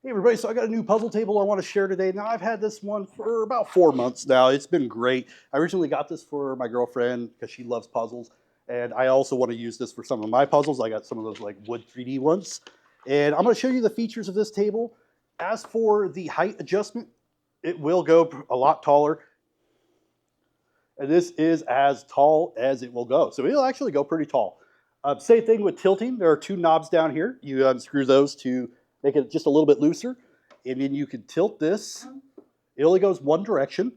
Hey everybody, so I got a new puzzle table I want to share today. Now I've had this one for about 4 months now. It's been great. I originally got this for my girlfriend because she loves puzzles. And I also want to use this for some of my puzzles. I got some of those like wood 3D ones. And I'm going to show you the features of this table. As for the height adjustment, it will go a lot taller. And this is as tall as it will go. So it'll actually go pretty tall. Same thing with tilting. There are two knobs down here. You unscrew those to make it just a little bit looser. And then you can tilt this. It only goes one direction.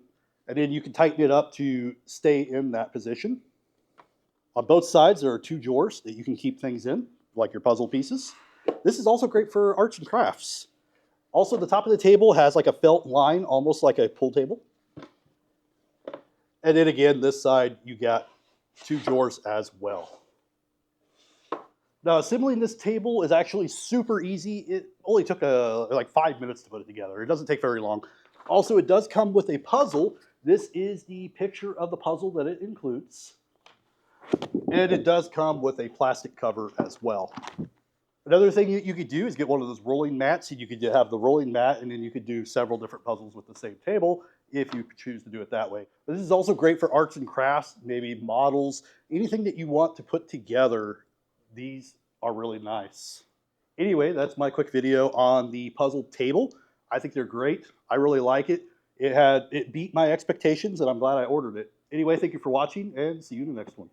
And then you can tighten it up to stay in that position. On both sides, there are two drawers that you can keep things in, like your puzzle pieces. This is also great for arts and crafts. Also, the top of the table has like a felt line, almost like a pool table. And then again, this side, you got two drawers as well. Now, assembling this table is actually super easy. It only took like 5 minutes to put it together. It doesn't take very long. Also, it does come with a puzzle. This is the picture of the puzzle that it includes. And it does come with a plastic cover as well. Another thing you could do is get one of those rolling mats. You could have the rolling mat, and then you could do several different puzzles with the same table if you choose to do it that way. But this is also great for arts and crafts, maybe models, anything that you want to put together. These are really nice. Anyway, that's my quick video on the puzzle table. I think they're great. I really like it. It beat my expectations, and I'm glad I ordered it. Anyway, thank you for watching, and see you in the next one.